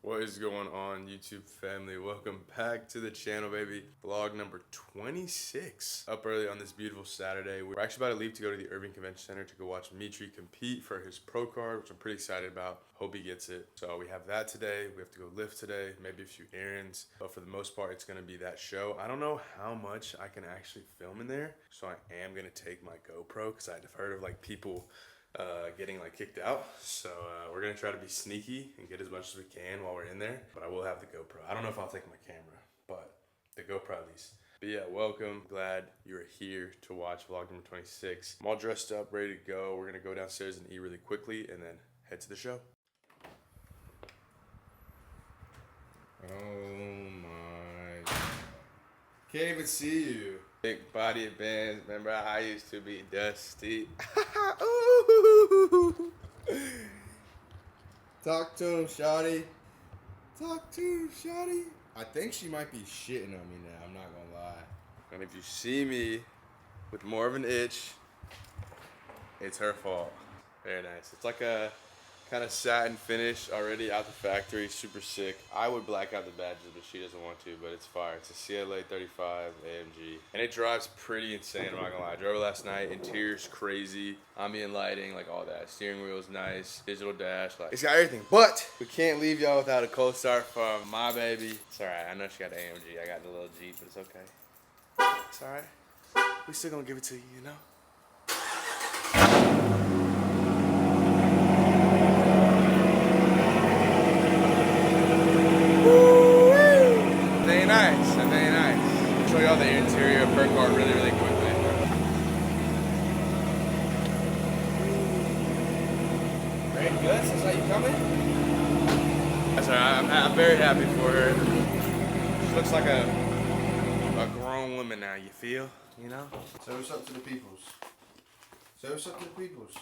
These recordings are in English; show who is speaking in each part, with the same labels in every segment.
Speaker 1: What is going on, YouTube family? Welcome back to the channel, baby. Vlog number 26. Up early on this beautiful Saturday. We're actually about to leave to go to the Urban Convention Center to go watch Mitri compete for his pro card, which I'm pretty excited about. Hope he gets it. So we have that today. We have to go lift today, maybe a few errands. But for the most part, it's going to be that show. I don't know how much I can actually film in there. So I am going to take my GoPro because I've heard of like people getting like kicked out. So we're gonna try to be sneaky and get as much as we can while we're in there. But I will have the GoPro. I don't know if I'll take my camera, but the GoPro at least. But yeah, welcome. Glad you're here to watch vlog number 26. I'm all dressed up, ready to go. We're gonna go downstairs and eat really quickly and then head to the show. Oh my God. Can't even see you. Big body advance. Remember how I used to be dusty? Ooh. Talk to him, shawty. Talk to him, shawty. I think she might be shitting on me now. I'm not gonna lie. And if you see me with more of an itch, it's her fault. Very nice. It's like a kind of satin finish already out the factory, super sick. I would black out the badges, but she doesn't want to, but it's fire. It's a CLA 35 AMG. And it drives pretty insane, I'm not gonna lie. I drove it last night, interior's crazy, ambient lighting, like all that. Steering wheel's nice, digital dash, like it's got everything. But we can't leave y'all without a cold start from my baby. It's all right, I know she got the AMG, I got the little Jeep, but it's okay. It's all right. We still gonna give it to you, you know? Very nice. I'll show y'all the interior of her car really quickly. Very good. Since how you coming? That's alright. I'm very happy for her. She looks like a grown woman now. You feel? You know?
Speaker 2: Say what's up to the peoples. Say what's up to the peoples.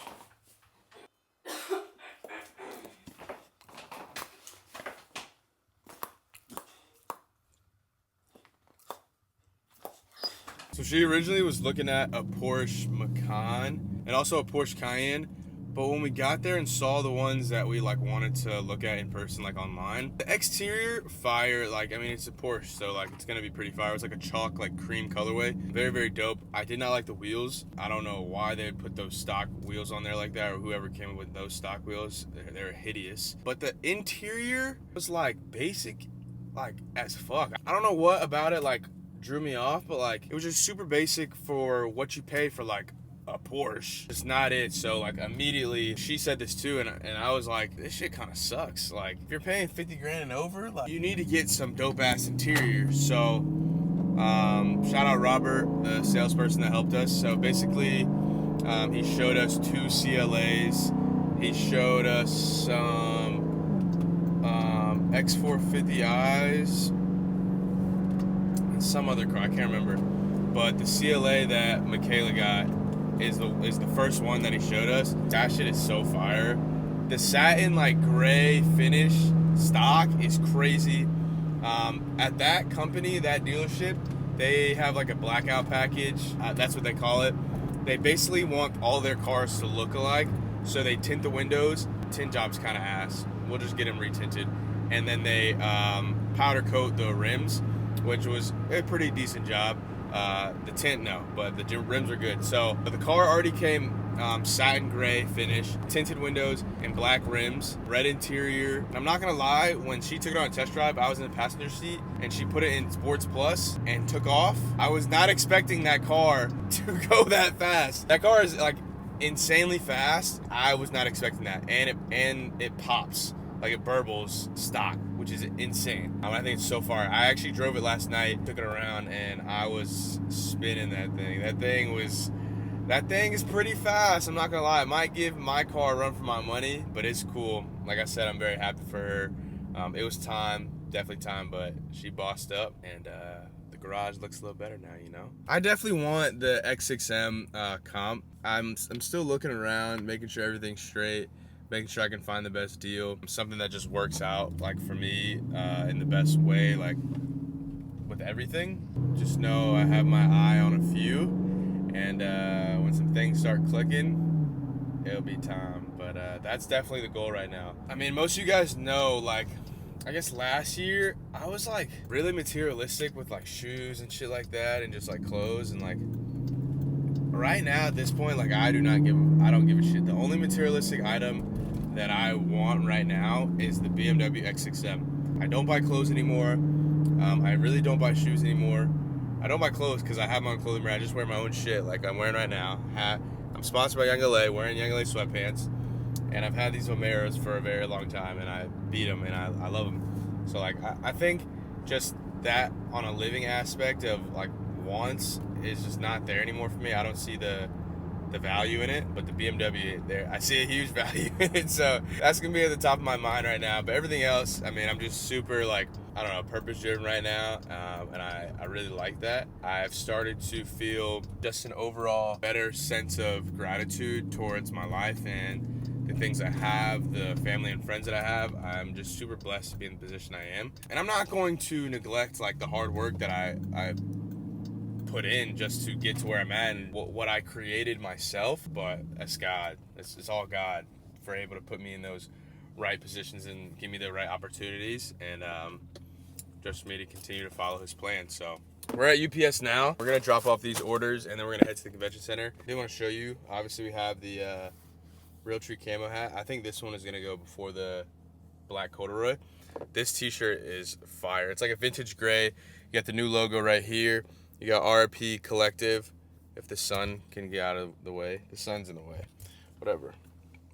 Speaker 1: So she originally was looking at a Porsche Macan and also a Porsche Cayenne, but when we got there and saw the ones that we like wanted to look at in person, like online, the exterior fire, like I mean it's a Porsche, so like it's gonna be pretty fire. It's like a chalk like cream colorway, very dope. I did not like the wheels. I don't know why they would put those stock wheels on there like that, or whoever came up with those stock wheels. They're hideous. But the interior was like basic, like as fuck. I don't know what about it like drew me off, but like it was just super basic for what you pay for like a Porsche. It's not it. So like immediately she said this too, and I was like, this shit kind of sucks. Like if you're paying 50 grand and over, like you need to get some dope ass interior. So shout out Robert, the salesperson that helped us. So basically he showed us 2 CLAs. He showed us some X450Is, some other car, I can't remember, but the CLA that Michaela got is the first one that he showed us. That shit is so fire. The satin like gray finish stock is crazy. At that company, that dealership, they have like a blackout package. That's what they call it. They basically want all their cars to look alike, so they tint the windows. Tint job's kind of ass. We'll just get them retinted, and then they powder coat the rims, which was a pretty decent job. The tint, no, but the rims are good. So the car already came satin gray finish, tinted windows, and black rims, red interior. And I'm not gonna lie, when she took it on a test drive, I was in the passenger seat, and she put it in Sports Plus and took off. I was not expecting that car to go that fast. That car is like insanely fast. I was not expecting that, and it pops. Like it burbles stock, which is insane. I think it's so far. I actually drove it last night, took it around, and I was spinning that thing. That thing is pretty fast. I'm not gonna lie. It might give my car a run for my money, but it's cool. Like I said, I'm very happy for her. It was time, definitely time, but she bossed up, and the garage looks a little better now, you know? I definitely want the X6M comp. I'm still looking around, making sure everything's straight, making sure I can find the best deal, something that just works out like for me in the best way, like with everything. Just know I have my eye on a few, and when some things start clicking, it'll be time. But that's definitely the goal right now. I mean, most of you guys know, like, I guess last year I was like really materialistic with like shoes and shit like that, and just like clothes, and like right now at this point, like I don't give a shit. The only materialistic item that I want right now is the BMW X6M. I don't buy clothes anymore. I really don't buy shoes anymore. I don't buy clothes because I have my own clothing brand. I just wear my own shit like I'm wearing right now. I'm sponsored by Young LA, wearing Young LA sweatpants. And I've had these Vomeros for a very long time, and I beat them, and I love them. So like I think just that on a living aspect of like wants is just not there anymore for me. I don't see the value in it, but the BMW there, I see a huge value in it. So that's gonna be at the top of my mind right now. But everything else, I mean, I'm just super like, I don't know, purpose driven right now, and I really like that. I've started to feel just an overall better sense of gratitude towards my life and the things I have, the family and friends that I have. I'm just super blessed to be in the position I am, and I'm not going to neglect like the hard work that I put in just to get to where I'm at and what I created myself. But that's God. It's all God for able to put me in those right positions and give me the right opportunities, and just for me to continue to follow his plan. So we're at UPS now. We're gonna drop off these orders, and then we're gonna head to the convention center. I do want to show you. Obviously, we have the Realtree camo hat. I think this one is gonna go before the black corduroy. This t-shirt is fire. It's like a vintage gray. You got the new logo right here. You got RP Collective. If the sun can get out of the way. The sun's in the way. Whatever.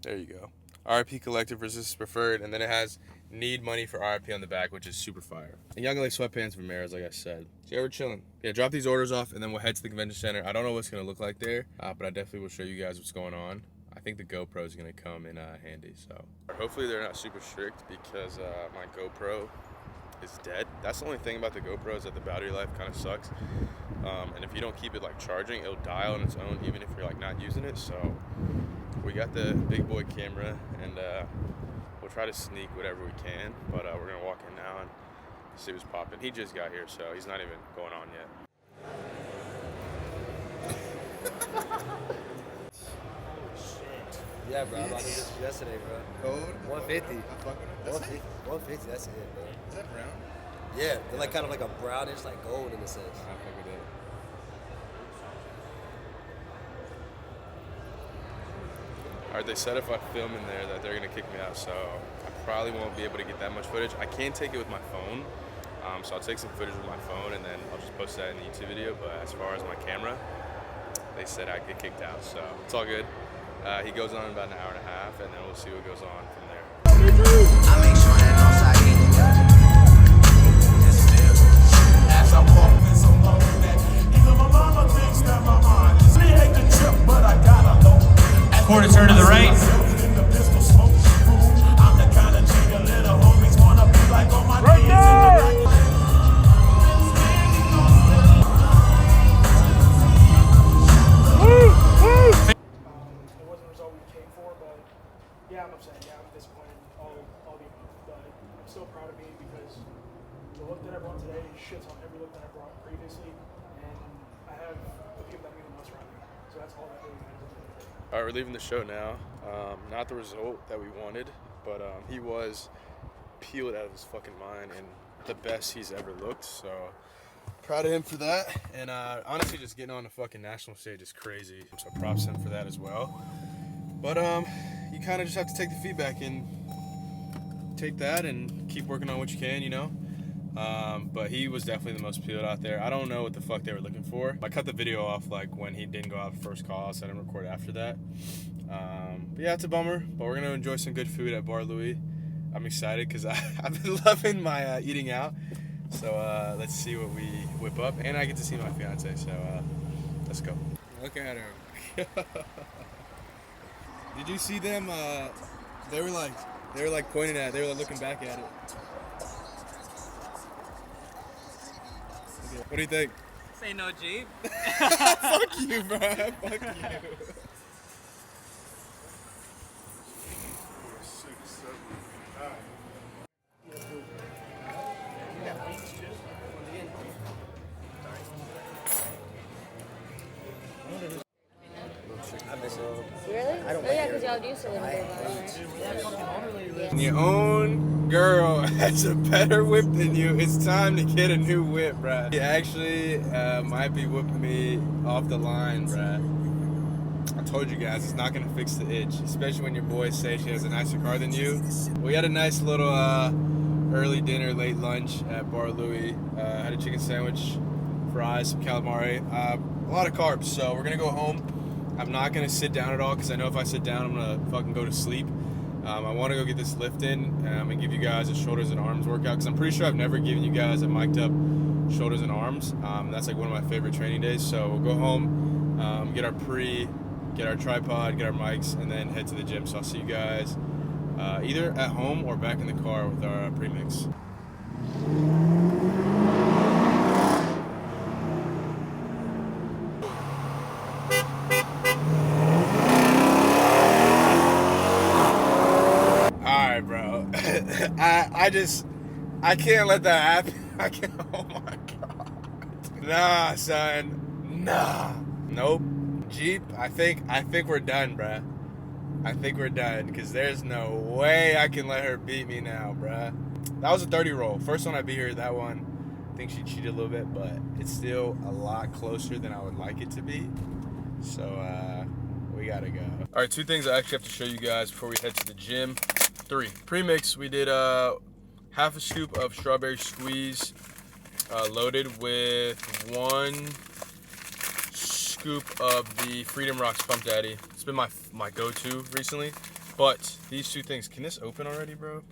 Speaker 1: There you go. RP Collective versus Preferred. And then it has Need Money for RP on the back, which is super fire. And Young LA sweatpants from Maras, like I said. So yeah, we're chilling. Yeah, drop these orders off, and then we'll head to the convention center. I don't know what it's going to look like there, but I definitely will show you guys what's going on. I think the GoPro is going to come in handy. So hopefully they're not super strict, because my GoPro is dead. That's the only thing about the GoPro, is that the battery life kind of sucks. And if you don't keep it like charging, it'll die on its own even if you're like not using it. So we got the big boy camera, and we'll try to sneak whatever we can. But we're gonna walk in now and see what's popping. He just got here, so he's not even going on yet.
Speaker 3: Yeah, bro. I bought this yesterday, bro.
Speaker 2: Code?
Speaker 3: 150.
Speaker 2: I fuck with it. That's it.
Speaker 3: 150. That's it, bro.
Speaker 2: Is that brown?
Speaker 3: Yeah, they're like kind of like a brownish, like gold in a sense.
Speaker 1: I fuck with it. Alright, they said if I film in there that they're gonna kick me out, so I probably won't be able to get that much footage. I can take it with my phone, so I'll take some footage with my phone, and then I'll just post that in the YouTube video. But as far as my camera, they said I'd get kicked out, so it's all good. He goes on in about an hour and a half, and then we'll see what goes on from there.
Speaker 4: I make sure that no side as I'm walking so low that even my mama thinks that my mind is me hate the trip, but I gotta know.
Speaker 5: Quarter turn to the right.
Speaker 4: I'm the kind of nigga little homies wanna be like on my
Speaker 5: Right there!
Speaker 6: It wasn't the result we came for, but yeah, I'm upset. Yeah, I'm disappointed. All the above. But I'm still proud of me, because the look that I brought today shits on every look that I brought previously, and I have the people that mean the most around me. So that's all that really matters.
Speaker 1: Alright, we're leaving the show now. Not the result that we wanted, but he was peeled out of his fucking mind and the best he's ever looked. So proud of him for that. And honestly, just getting on the fucking national stage is crazy. So props to him for that as well. But you kind of just have to take the feedback and take that and keep working on what you can, you know. But he was definitely the most peeled out there. I don't know what the fuck they were looking for. I cut the video off like when he didn't go out first call, so I didn't record after that. But yeah, it's a bummer, but we're gonna enjoy some good food at Bar Louie. I'm excited because I've been loving my eating out. So let's see what we whip up, and I get to see my fiance. So let's go. Look at her. Did you see them? They were like pointing at. They were looking back at it. What do you think?
Speaker 5: Say no, Jeep.
Speaker 1: Fuck you, bro. Fuck you.
Speaker 3: I miss it.
Speaker 7: Really?
Speaker 3: I don't
Speaker 7: Oh yeah,
Speaker 3: like
Speaker 7: because
Speaker 3: air.
Speaker 7: y'all used to live in Big
Speaker 1: When your own girl has a better whip than you, it's time to get a new whip, bruh. He actually might be whooping me off the line, bruh. I told you guys, it's not gonna fix the itch, especially when your boys say she has a nicer car than you. We had a nice little early dinner, late lunch at Bar Louie. Had a chicken sandwich, fries, some calamari, a lot of carbs. So we're gonna go home. I'm not gonna sit down at all because I know if I sit down, I'm gonna fucking go to sleep. I want to go get this lift in, and give you guys a shoulders and arms workout because I'm pretty sure I've never given you guys a mic'd up shoulders and arms. That's like one of my favorite training days. So we'll go home, get our tripod, get our mics, and then head to the gym. So I'll see you guys either at home or back in the car with our pre-mix. Alright, bro. I can't let that happen. I can't. Oh my god. Nah, son. Nah. Nope. Jeep, I think we're done, bruh. I think we're done because there's no way I can let her beat me now, bruh. That was a 30 roll. First one I beat her, that one, I think she cheated a little bit, but it's still a lot closer than I would like it to be. So, we gotta go. All right, 2 things I actually have to show you guys before we head to the gym. 3. Pre-mix, we did half a scoop of strawberry squeeze loaded with 1 scoop of the Freedom Rocks Pump Daddy. It's been my go-to recently. But these 2 things, can this open already, bro?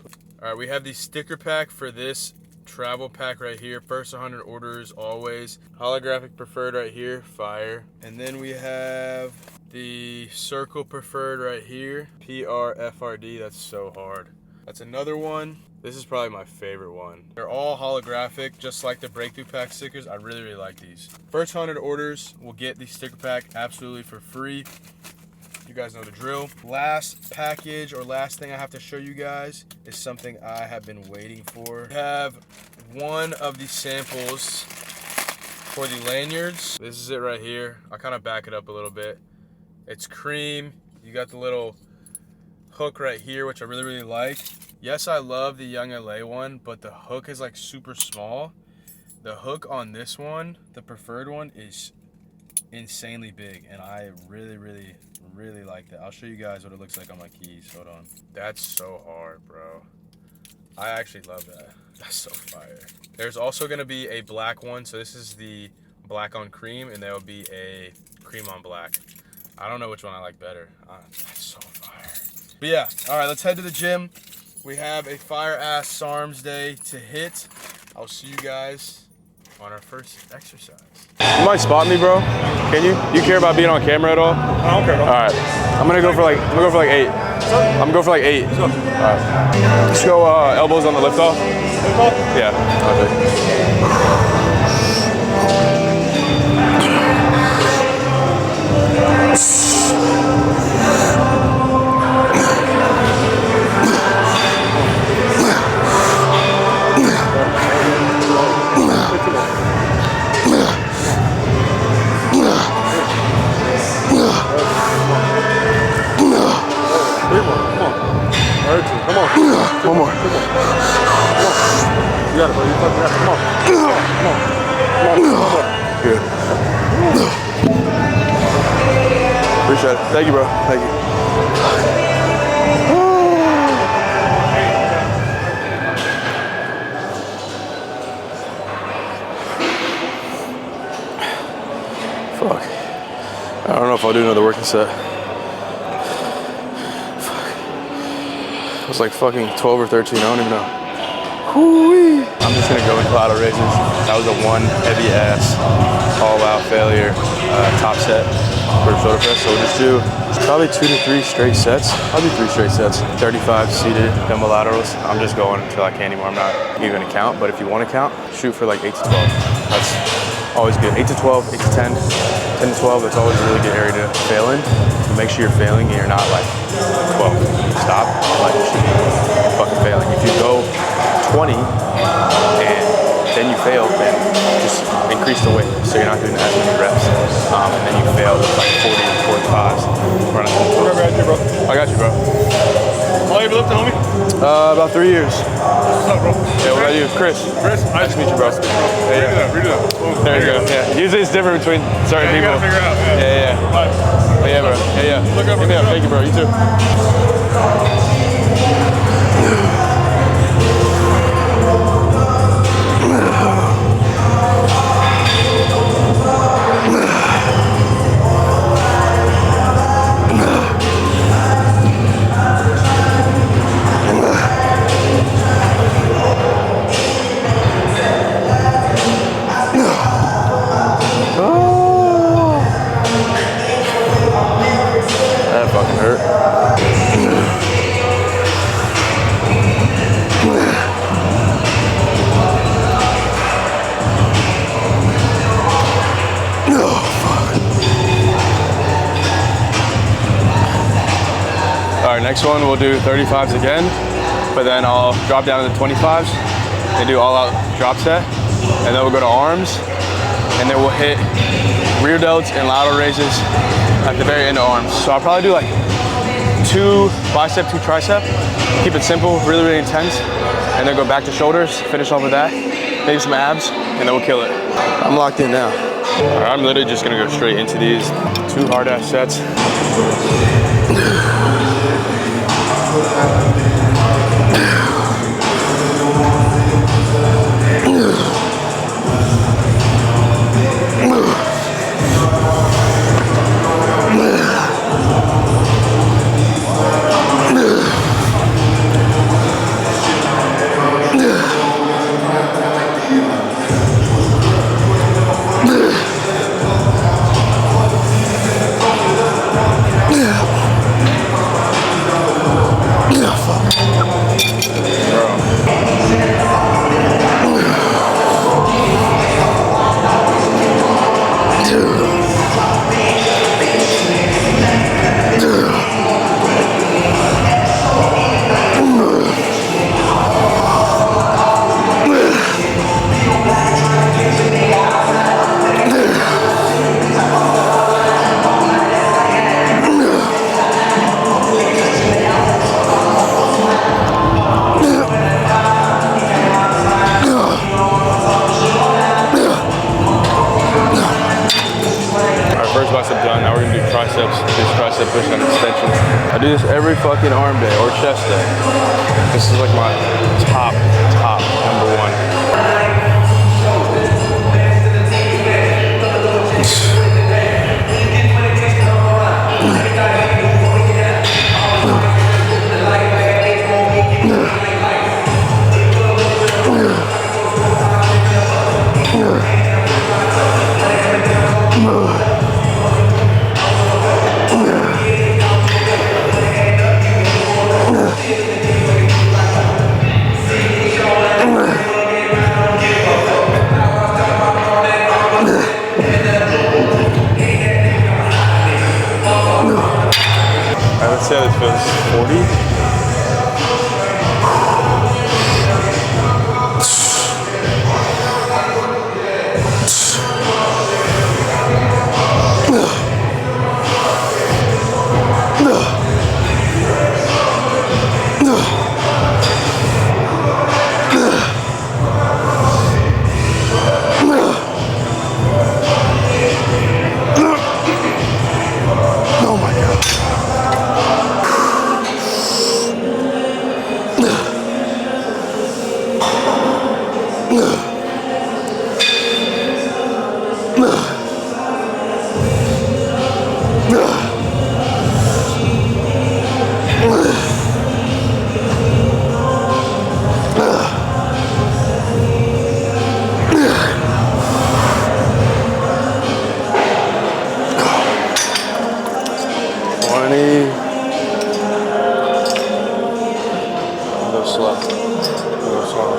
Speaker 1: All right, we have the sticker pack for this travel pack right here. First 100 orders, always. Holographic preferred right here, fire. And then we have the circle preferred right here, PRFRD, that's so hard. That's another one. This is probably my favorite one. They're all holographic, just like the Breakthrough Pack stickers. I really, really like these. First 100 orders will get the sticker pack absolutely for free. You guys know the drill. Last package or last thing I have to show you guys is something I have been waiting for. We have one of the samples for the lanyards. This is it right here. I'll kind of back it up a little bit. It's cream. You got the little hook right here, which I really, really like. Yes, I love the Young LA one, but the hook is like super small. The hook on this one, the preferred one, is insanely big, and I really, really, really like that. I'll show you guys what it looks like on my keys. Hold on. That's so hard, bro. I actually love that. That's so fire. There's also gonna be a black one. So this is the black on cream, and there will be a cream on black. I don't know which one I like better. That's so fire. But yeah, all right, let's head to the gym. We have a fire-ass SARMs day to hit. I'll see you guys on our first exercise.
Speaker 8: You might spot me, bro. Can you? Do you care about being on camera at all?
Speaker 9: I don't care, bro.
Speaker 8: All right. I'm gonna go for like 8. I'm gonna go for like 8. All right. Let's go elbows on the lift off. Yeah. Come on. One more. You got it, bro. You got it. Come on. Good. Appreciate it. Thank you, bro. Thank you. Fuck. I don't know if I'll do another working set. It was like fucking 12 or 13, I don't even know. Whoo-wee. I'm just gonna go into auto races. That was a 1 heavy ass, all out failure top set for shoulder press. So we'll just do probably 2 to 3 straight sets. I'll do 3 straight sets. 35 seated dumbbell laterals. I'm just going until I can't anymore. I'm not even gonna count, but if you wanna count, shoot for like 8 to 12. That's always good. 8 to 12, 8 to 10, 10 to 12, that's always a really good area to fail in. So make sure you're failing and you're not like 12. Stop, like you should be fucking failing. If you go 20 and then you fail, then just increase the weight so you're not doing as many reps. And then you fail with like 40 45s. Running some close. I got you, bro.
Speaker 9: How long you been lifting, homie?
Speaker 8: About 3 years.
Speaker 9: What's up, bro?
Speaker 8: Yeah, what about you? Chris.
Speaker 9: Chris,
Speaker 8: Nice to meet you, bro. Yeah,
Speaker 9: Redo that. Boom.
Speaker 8: there you go. Yeah. Usually it's different between certain
Speaker 9: You
Speaker 8: people.
Speaker 9: gotta figure it out.
Speaker 8: Yeah. Oh, yeah, bro. Yeah.
Speaker 9: Look up,
Speaker 8: Give me
Speaker 9: look
Speaker 8: up.
Speaker 9: up.
Speaker 8: Thank you, bro. You too. That fucking hurt. All right, next one we'll do 35s again, but then I'll drop down to the 25s and do all out drop set, and then we'll go to arms, and then we'll hit rear delts and lateral raises at the very end of arms. So I'll probably do like 2 bicep, 2 tricep, keep it simple, really, really intense, and then go back to shoulders, finish off with that, maybe some abs, and then we'll kill it. I'm locked in now. All right, I'm literally just gonna go straight into these 2 hard ass sets. First bicep done, now we're gonna do triceps, this tricep push and extensions. I do this every fucking arm day or chest day. This is like my top number one. Let's see how this feels. 40. Oh my God. Go slow. Go slow.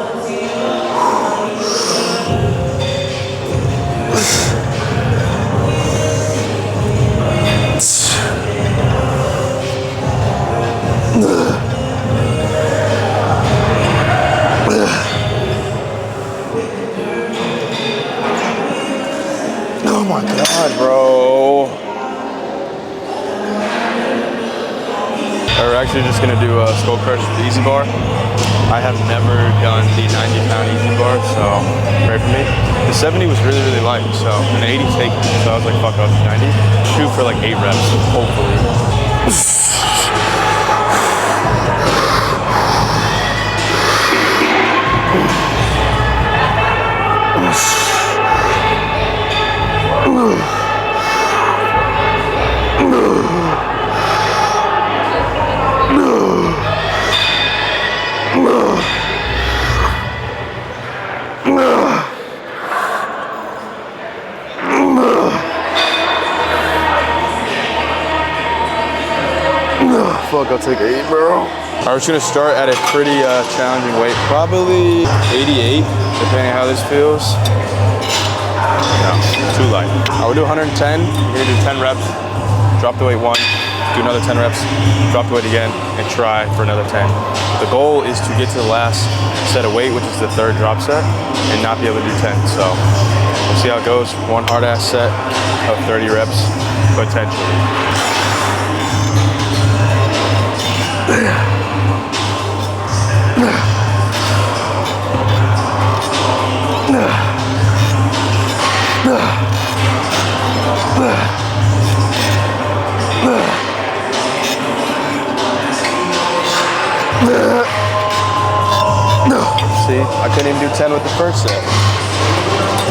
Speaker 8: Oh my God, bro. We're actually just gonna do a skull crush with the easy bar. I have never done the 90-pound easy bar, so pray for me. The 70 was really, really light, so an 80 take, so I was like, fuck, I'll do 90. Shoot for like 8 reps, hopefully. Fuck, I'll take 8, bro. Alright, we're just gonna start at a pretty challenging weight. Probably 88, depending on how this feels. No, too light. We'll do 110. We're gonna do 10 reps, drop the weight 1, do another 10 reps, drop the weight again, and try for another 10. The goal is to get to the last set of weight, which is the 3rd drop set, and not be able to do 10. So we'll see how it goes. One hard ass set of 30 reps, potentially. See, I couldn't even do 10 with the first set.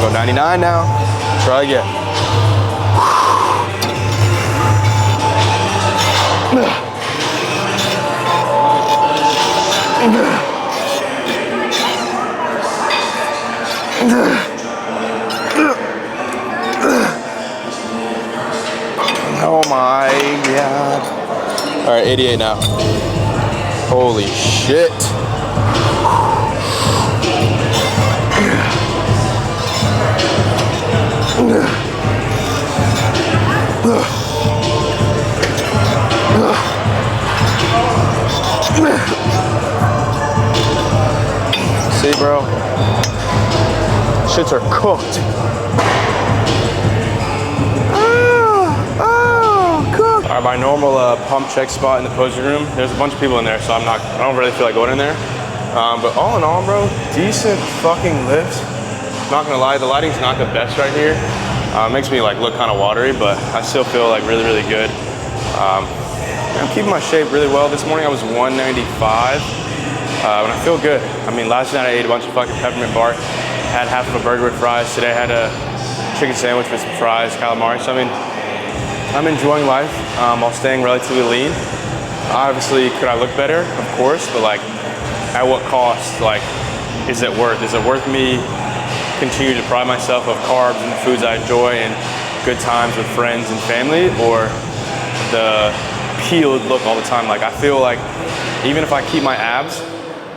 Speaker 8: Go 99 now. Try again. Oh my God. All right, 88 now. Holy shit. See, bro? Shits are cooked. Cooked. All right, my normal pump check spot in the posing room. There's a bunch of people in there, so I don't really feel like going in there. But all in all, bro, decent fucking lift. Not gonna lie, the lighting's not the best right here. It makes me like look kind of watery, but I still feel like really, really good. I'm keeping my shape really well. This morning I was 195, and I feel good. I mean, last night I ate a bunch of fucking peppermint bark, had half of a burger with fries. Today I had a chicken sandwich with some fries, calamari. So I mean, I'm enjoying life while staying relatively lean. Obviously, could I look better? Of course, but like, at what cost? Like, is it worth me continue to deprive myself of carbs and the foods I enjoy and good times with friends and family, or the peeled look all the time? Like, I feel like even if I keep my abs,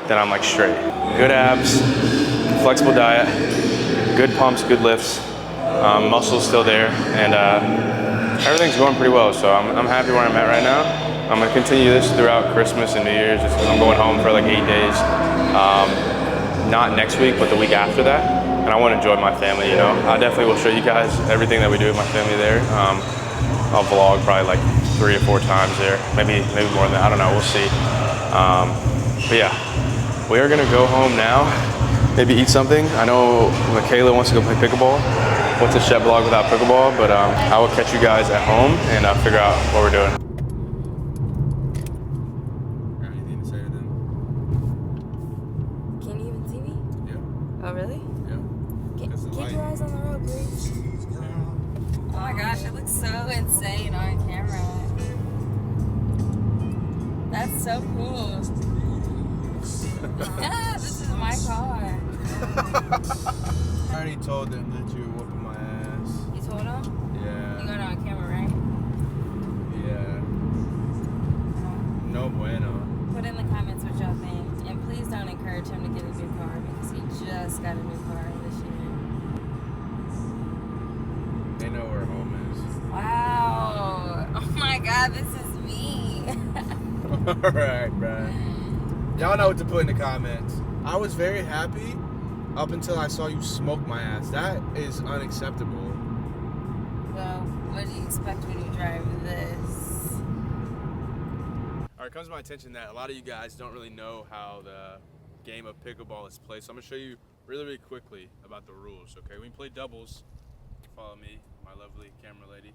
Speaker 8: then I'm like straight. Good abs, flexible diet, good pumps, good lifts, muscle's still there, and everything's going pretty well. So I'm happy where I'm at right now. I'm gonna continue this throughout Christmas and New Year's, just because I'm going home for like 8 days. Not next week, but the week after that. And I want to enjoy my family, you know. I definitely will show you guys everything that we do with my family there. I'll vlog probably like 3 or 4 times there, maybe more than that. I don't know, we'll see. But yeah, we are gonna go home now. Maybe eat something. I know Michaela wants to go play pickleball. What's a Shep vlog without pickleball? But I will catch you guys at home and figure out what we're doing.
Speaker 1: Anything to say to them?
Speaker 7: Can you even see me?
Speaker 1: Yeah.
Speaker 7: Oh, really?
Speaker 1: Yeah.
Speaker 7: Keep your eyes on the road, please. Oh my gosh, it looks so insane on camera. That's so cool. Yeah, this is my car.
Speaker 1: I already told them that you were whooping my ass.
Speaker 7: You told him? You
Speaker 1: Yeah.
Speaker 7: got it on camera, right?
Speaker 1: Yeah. No bueno.
Speaker 7: Put in the comments what y'all think. And please don't encourage him to get a new car because he just got a new car this year.
Speaker 1: They know where home is.
Speaker 7: Wow. Oh my god, this is me.
Speaker 1: Alright, bruh. Y'all know what to put in the comments. I was very happy up until I saw you smoke my ass. That is unacceptable.
Speaker 7: Well, what do you expect when you drive this?
Speaker 8: All right, it comes to my attention that a lot of you guys don't really know how the game of pickleball is played. So I'm gonna show you really, really quickly about the rules, okay? When you play doubles, follow me, my lovely camera lady.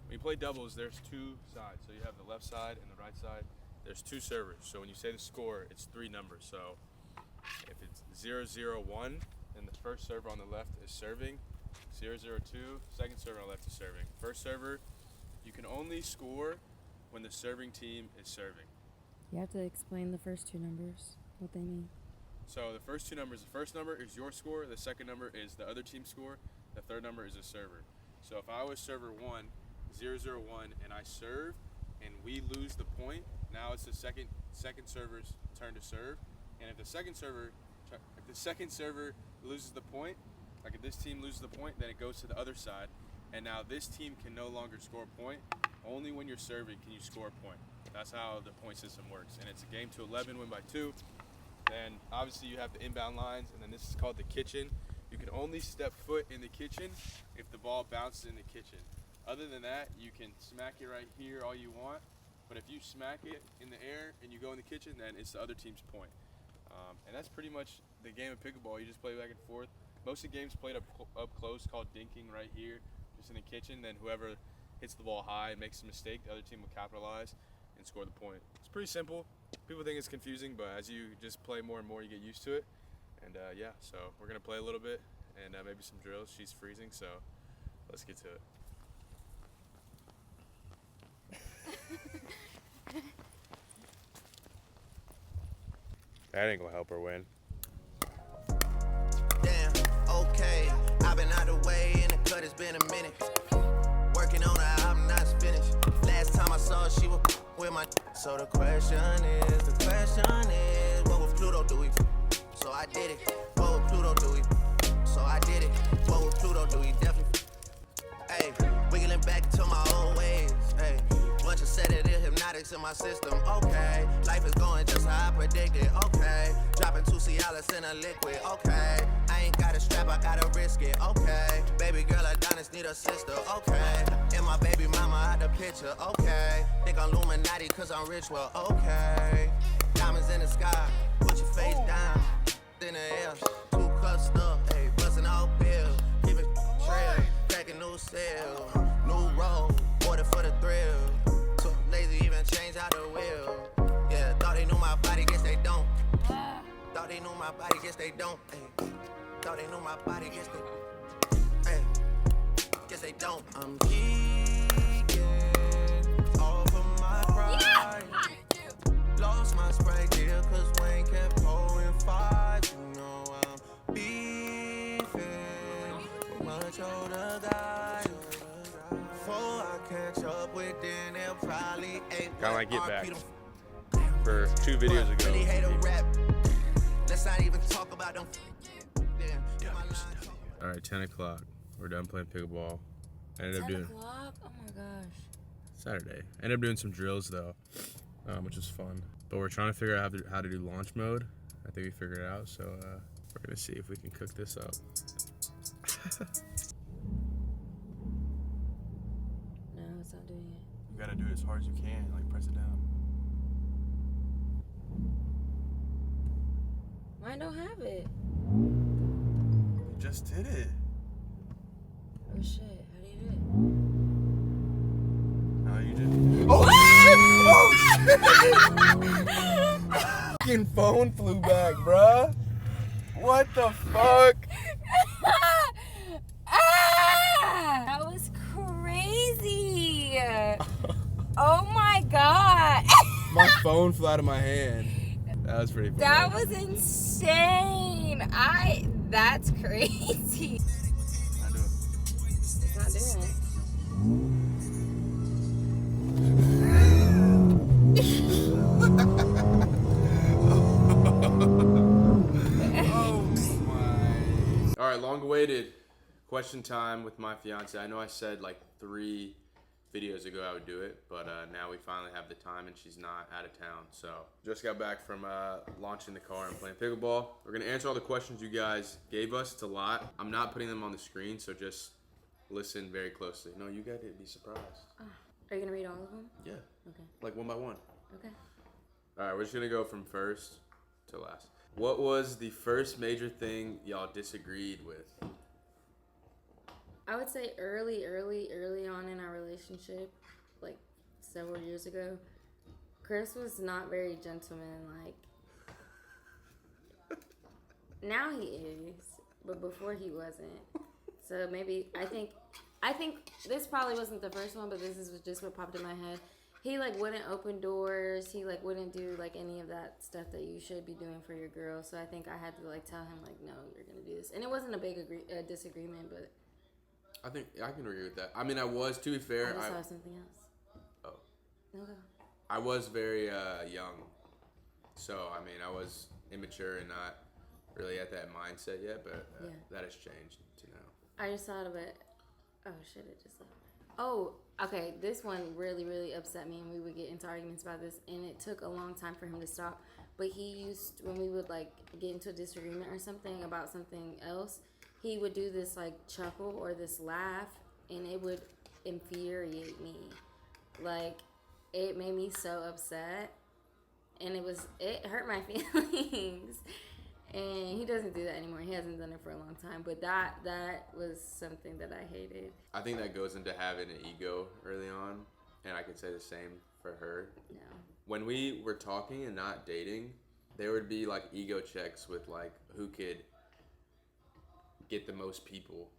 Speaker 8: When you play doubles, there's two sides. So you have the left side and the right side. There's two servers. So when you say the score, it's 3 numbers. So if it's 0-0-1, then the first server on the left is serving. 0-0-2, second server on the left is serving. First server, you can only score when the serving team is serving.
Speaker 7: You have to explain the first 2 numbers, what they mean.
Speaker 8: So the first 2 numbers, the first number is your score, the second number is the other team's score, the third number is a server. So if I was server 1, 0-0-1, and I serve, and we lose the point, now it's the second server's turn to serve. And if the second server loses the point, like if this team loses the point, then it goes to the other side. And now this team can no longer score a point. Only when you're serving can you score a point. That's how the point system works. And it's a game to 11, win by 2. Then obviously you have the inbound lines, and then this is called the kitchen. You can only step foot in the kitchen if the ball bounces in the kitchen. Other than that, you can smack it right here all you want. But if you smack it in the air and you go in the kitchen, then it's the other team's point. And that's pretty much the game of pickleball. You just play back and forth. Most of the games played up close called dinking right here, just in the kitchen. Then whoever hits the ball high and makes a mistake, the other team will capitalize and score the point. It's pretty simple. People think it's confusing, but as you just play more and more, you get used to it. And yeah, so we're gonna play a little bit and maybe some drills. She's freezing, so let's get to it. That ain't gonna help her win.
Speaker 10: Damn, okay. I've been out the way and the cut, it's been a minute. Working on her album, not finished. Last time I saw her, she was with my. So the question is, what would Pluto do? We so I did it. What would Pluto do? We so I did it. What would Pluto do? We definitely. Hey, wiggling back to my old ways. Hey, bunch of sedative hypnotics in my system. Okay, life is going just how I predicted. Okay, dropping 2 Cialis in a liquid. Okay, I ain't got a strap, I gotta risk it. Okay, baby girl, Adonis need a sister. Okay, and my baby mama out the picture. Okay, think I'm Illuminati cause I'm rich. Well, okay, diamonds in the sky, put your face down. In the air, 2 cups up. Hey, busting all pills, keep it trail, cracking new sale, new road, order for the thrill. Too lazy, even change out the wheel. Yeah, thought they knew my body, guess they don't. Thought they knew my body, guess they don't. Hey, thought they knew my body, guess they. Hey, guess they don't. I'm geeking off of my pride. Lost my sprite deal, cause Wayne kept pulling 5. You know I'm beefing with much older guys. Before I catch up with them, they'll probably ain't.
Speaker 8: Kinda like Get Back for 2 videos ago.
Speaker 10: Really hate a rap. Let's not even talk about them.
Speaker 8: All right, 10 o'clock. We're done playing pickleball. I ended up
Speaker 7: 10
Speaker 8: doing
Speaker 7: o'clock? Oh my gosh.
Speaker 8: Saturday. I ended up doing some drills though, which was fun. But we're trying to figure out how to do launch mode. I think we figured it out, so we're gonna see if we can cook this up.
Speaker 7: No, it's not doing it.
Speaker 8: You gotta do it as hard as you can, like press it down.
Speaker 7: Mine don't have it.
Speaker 8: You just did it.
Speaker 7: Oh shit, how do you do it?
Speaker 8: No, you did. Oh shit! Oh shit! Fucking phone flew back, bruh. What the fuck?
Speaker 7: That was crazy. Oh my god.
Speaker 8: My phone flew out of my hand. That was pretty funny.
Speaker 7: That was insane. That's crazy.
Speaker 8: I do it.
Speaker 7: It's not doing it.
Speaker 8: All right, long-awaited question time with my fiance. I know I said like 3 videos ago I would do it, but now we finally have the time and she's not out of town. So just got back from launching the car and playing pickleball. We're gonna answer all the questions you guys gave us. It's a lot. I'm not putting them on the screen, so just listen very closely. No, you gotta be surprised.
Speaker 7: Are you gonna read all of them?
Speaker 8: Yeah.
Speaker 7: Okay.
Speaker 8: Like one by one.
Speaker 7: Okay.
Speaker 8: All right, we're just gonna go from first to last. What was the first major thing y'all disagreed with?
Speaker 7: I would say early on in our relationship, like several years ago, Chris was not very gentleman-like. Now he is, but before he wasn't. So maybe I think this probably wasn't the first one, but this is just what popped in my head. He like wouldn't open doors. He like wouldn't do like any of that stuff that you should be doing for your girl. So I think I had to like tell him like, no, you're gonna do this. And it wasn't a big disagreement, but
Speaker 8: I think I can agree with that. I mean, I was, to be fair,
Speaker 7: I just saw something else.
Speaker 8: Oh.
Speaker 7: Okay.
Speaker 8: I was very young, so I mean, I was immature and not really at that mindset yet. But
Speaker 7: Yeah.
Speaker 8: that has changed to now.
Speaker 7: I just thought of it. Oh shit! It just left. Oh, okay. This one really upset me, and we would get into arguments about this, and it took a long time for him to stop. But he used, when we would like get into a disagreement or something about something else, he would do this like chuckle or this laugh, and it would infuriate me. Like, it made me so upset, and it hurt my feelings. And he doesn't do that anymore. He hasn't done it for a long time. But that was something that I hated.
Speaker 8: I think that goes into having an ego early on, and I could say the same for her.
Speaker 7: No.
Speaker 8: When we were talking and not dating, there would be like ego checks with like who could get the most people.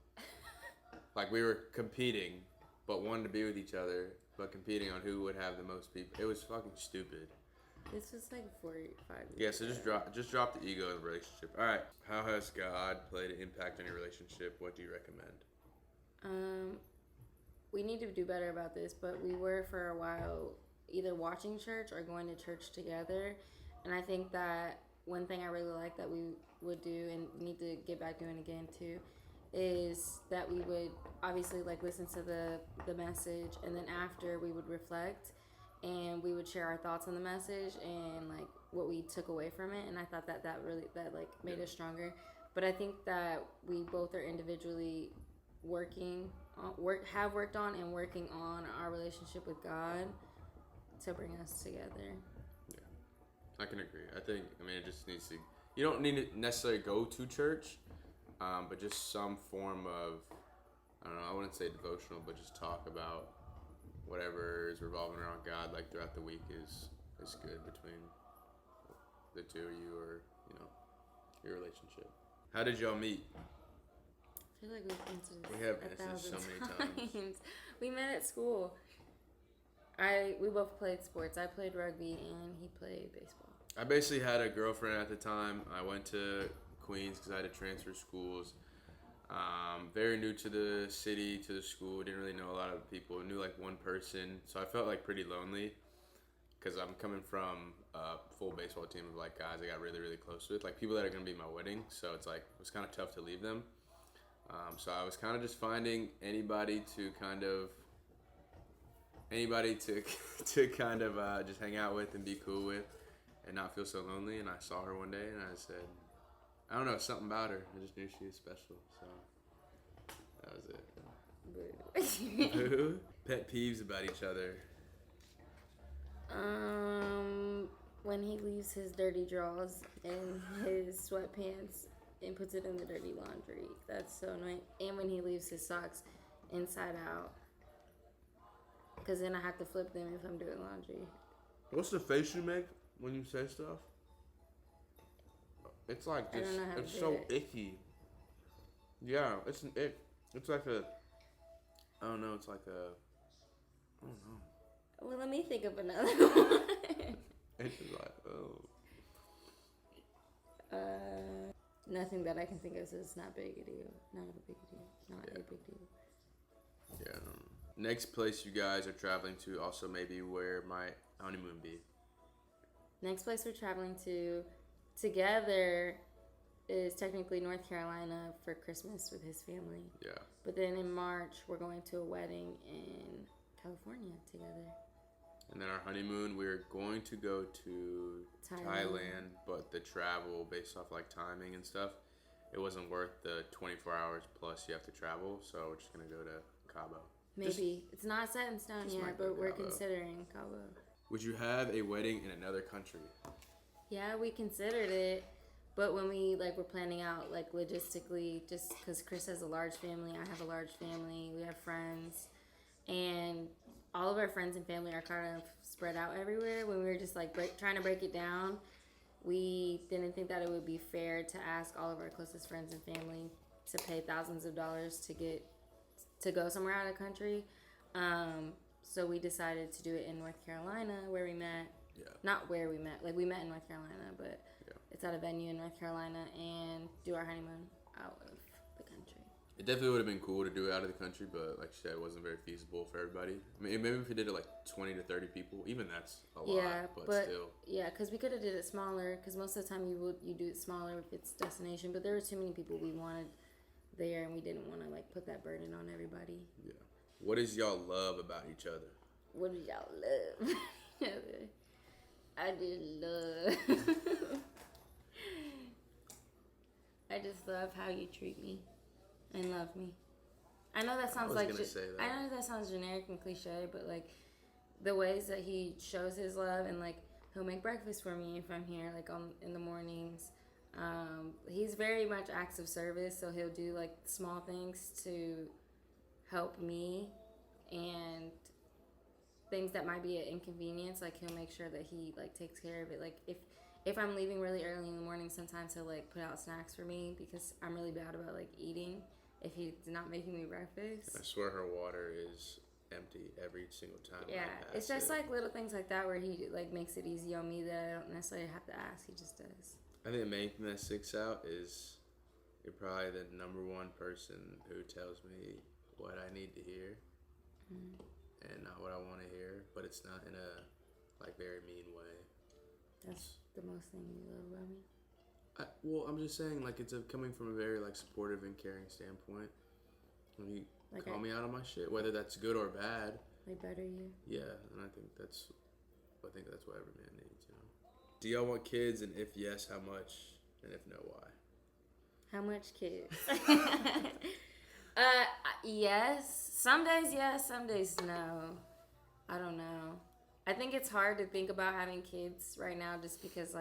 Speaker 8: Like we were competing, but wanted to be with each other, but competing on who would have the most people. It was fucking stupid.
Speaker 7: This was like 45 years
Speaker 8: Yeah, so just drop the ego in the relationship. All right, how has God played an impact on your relationship? What do you recommend?
Speaker 7: We need to do better about this, but we were for a while either watching church or going to church together. And I think that one thing I really like that we would do and need to get back doing again too is that we would obviously like listen to the message, and then after we would reflect and we would share our thoughts on the message and like what we took away from it. And I thought that like made us stronger. But I think that we both are individually have worked on and working on our relationship with God to bring us together.
Speaker 8: Yeah, I can agree. I mean, it just needs to, you don't need to necessarily go to church, but just some form of, I don't know, I wouldn't say devotional, but just talk about whatever is revolving around God, like throughout the week is good between the two of you, or, you know, your relationship. How did y'all meet?
Speaker 7: I feel like we've answered this.
Speaker 8: We have answered this so many times.
Speaker 7: We met at school. We both played sports. I played rugby and he played baseball.
Speaker 8: I basically had a girlfriend at the time. I went to Queens because I had to transfer schools. Very new to the city, to the school. Didn't really know a lot of people. Knew like one person, so I felt like pretty lonely because I'm coming from a full baseball team of like guys I got really close with, like people that are gonna be at my wedding. So it's like it was kind of tough to leave them. So I was kind of just finding anybody to kind of just hang out with and be cool with and not feel so lonely. And I saw her one day and I said, I don't know, something about her. I just knew she was special. So that was it. Boo. Pet peeves about each other.
Speaker 7: When he leaves his dirty drawers and his sweatpants and puts it in the dirty laundry. That's so annoying. And when he leaves his socks inside out. Because then I have to flip them if I'm doing laundry.
Speaker 8: What's the face you make when you say stuff? It's like just, it's so icky. Yeah, it's an ick. It's like a, I don't know, it's like a, I don't know.
Speaker 7: Well, let me think of another one.
Speaker 8: It's just like, oh.
Speaker 7: Nothing that I can think of, so it's not big a deal. Not a big deal. Not a big deal.
Speaker 8: Yeah, I don't know. Next place you guys are traveling to, also maybe where my honeymoon be.
Speaker 7: Next place we're traveling to together is technically North Carolina for Christmas with his family.
Speaker 8: Yeah.
Speaker 7: But then in March, we're going to a wedding in California together.
Speaker 8: And then our honeymoon, we're going to go to Thailand, but the travel based off like timing and stuff, it wasn't worth the 24 hours plus you have to travel, so we're just going to go to Cabo.
Speaker 7: Maybe. It's not set in stone
Speaker 8: just
Speaker 7: yet,
Speaker 8: might be
Speaker 7: but we're
Speaker 8: Cabo.
Speaker 7: considering Cabo.
Speaker 8: Would you have a wedding in another country?
Speaker 7: Yeah, we considered it, but when we were planning out logistically, just because Chris has a large family, I have a large family, we have friends, and all of our friends and family are kind of spread out everywhere. When we were just trying to break it down, we didn't think that it would be fair to ask all of our closest friends and family to pay thousands of dollars to go somewhere out of the country. So we decided to do it in North Carolina, where we met.
Speaker 8: Yeah.
Speaker 7: Not where we met. We met in North Carolina, but
Speaker 8: Yeah.
Speaker 7: it's at a venue in North Carolina, and do our honeymoon out of the country.
Speaker 8: It definitely would have been cool to do it out of the country, but like you said, it wasn't very feasible for everybody. I mean, maybe if we did it 20 to 30 people, even that's a lot.
Speaker 7: Yeah,
Speaker 8: but still.
Speaker 7: Yeah, because we could have did it smaller. Because most of the time you do it smaller if it's destination, but there were too many people we wanted there, and we didn't want to put that burden on everybody.
Speaker 8: Yeah. What does y'all love about each other?
Speaker 7: What do y'all love? I just love. I just love how you treat me and love me. I know that sounds
Speaker 8: I was gonna say that.
Speaker 7: I know that sounds generic and cliche, but the ways that he shows his love, and he'll make breakfast for me if I'm here in the mornings. He's very much acts of service, so he'll do small things to help me, and things that might be an inconvenience, he'll make sure that he takes care of it. If I'm leaving really early in the morning, sometimes he'll put out snacks for me, because I'm really bad about eating if he's not making me breakfast.
Speaker 8: I swear her water is empty every single time.
Speaker 7: Yeah, it's just little things like that where he makes it easy on me that I don't necessarily have to ask. He just does.
Speaker 8: I think the main thing that sticks out is you're probably the number one person who tells me what I need to hear. Mm-hmm. And not what I want to hear, but it's not in a very mean way.
Speaker 7: That's the most thing you love about me.
Speaker 8: I'm just saying it's coming from a very supportive and caring standpoint. When you call me out on my shit, whether that's good or bad.
Speaker 7: Better you.
Speaker 8: Yeah, and I think that's what every man needs. Do y'all want kids, and if yes, how much, and if no, why?
Speaker 7: How much kids? Yes. Some days yes, some days no. I don't know. I think it's hard to think about having kids right now, just because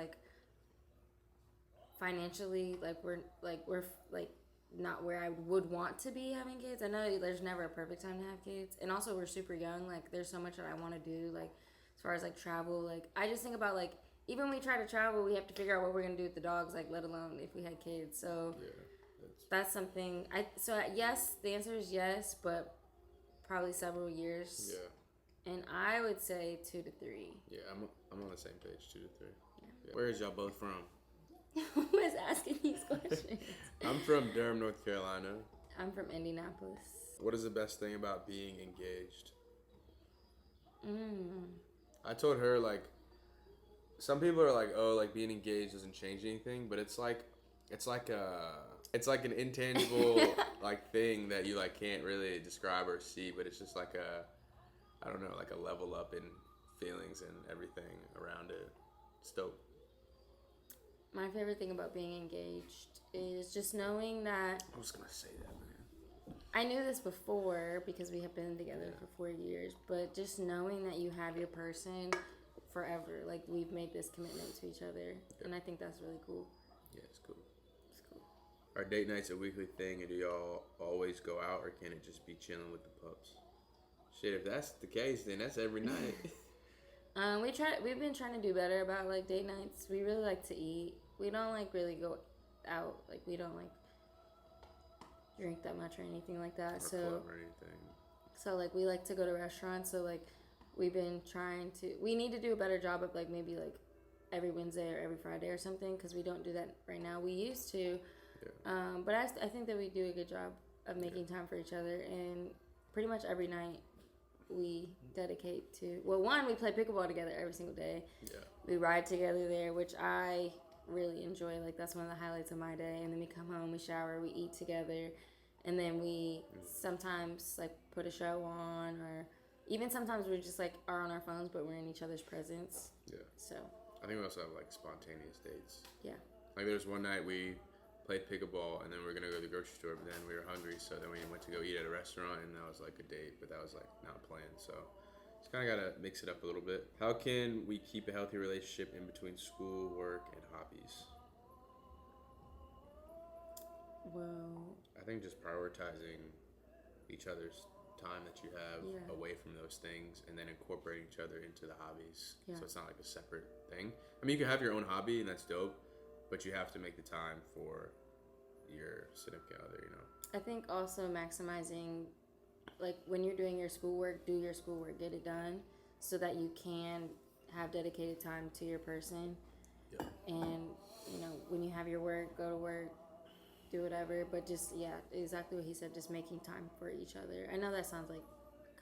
Speaker 7: financially we're not where I would want to be having kids. I know there's never a perfect time to have kids, and also we're super young. There's so much that I want to do, as far as travel. I just think about even when we try to travel, we have to figure out what we're gonna do with the dogs, let alone if we had kids. So yeah, that's something. Yes, the answer is yes, but probably several years.
Speaker 8: Yeah.
Speaker 7: And I would say 2 to 3.
Speaker 8: Yeah, I'm on the same page, 2 to 3. Yeah. Where is y'all both from?
Speaker 7: Who is asking these questions?
Speaker 8: I'm from Durham, North Carolina.
Speaker 7: I'm from Indianapolis.
Speaker 8: What is the best thing about being engaged? I told her some people are being engaged doesn't change anything, but it's like an intangible thing that you can't really describe or see, but it's just I don't know, a level up in feelings and everything around it. It's dope.
Speaker 7: My favorite thing about being engaged is just knowing that...
Speaker 8: I was going to say that, man.
Speaker 7: I knew this before because we have been together for 4 years, but just knowing that you have your person forever. We've made this commitment to each other, and I think that's really cool.
Speaker 8: Yeah, it's cool. It's cool. Are date nights a weekly thing, and do y'all always go out, or can it just be chilling with the pups? Shit, if that's the case, then that's every night.
Speaker 7: We've been trying to do better about date nights. We really like to eat. We don't really go out. We don't drink that much or anything like that.
Speaker 8: Or club or anything.
Speaker 7: So we like to go to restaurants. So we've been trying to. We need to do a better job of maybe every Wednesday or every Friday or something, because we don't do that right now. We used to. Yeah. But I think that we do a good job of making time for each other, and pretty much every night we dedicate to. Well, one, we play pickleball together every single day. Yeah. We ride together there, which I really enjoy. That's one of the highlights of my day. And then we come home, we shower, we eat together, and then we sometimes put a show on, or even sometimes we just are on our phones, but we're in each other's presence. Yeah. So
Speaker 8: I think we also have spontaneous dates.
Speaker 7: Yeah.
Speaker 8: There's one night we played pickleball, and then we were gonna go to the grocery store, but then we were hungry, so then we went to go eat at a restaurant, and that was like a date, but that was like not planned. So just kind of gotta mix it up a little bit. How can we keep a healthy relationship in between school, work, and hobbies?
Speaker 7: Well,
Speaker 8: I think just prioritizing each other's time that you have
Speaker 7: Yeah.
Speaker 8: away from those things, and then incorporating each other into the hobbies.
Speaker 7: Yeah.
Speaker 8: So it's not like a separate thing. I mean, you can have your own hobby, and that's dope, but you have to make the time for your significant other, you know.
Speaker 7: I think also maximizing, like when you're doing your schoolwork, do your schoolwork, get it done, so that you can have dedicated time to your person.
Speaker 8: Yeah.
Speaker 7: And you know, when you have your work, go to work, do whatever. But just exactly what he said, just making time for each other. I know that sounds like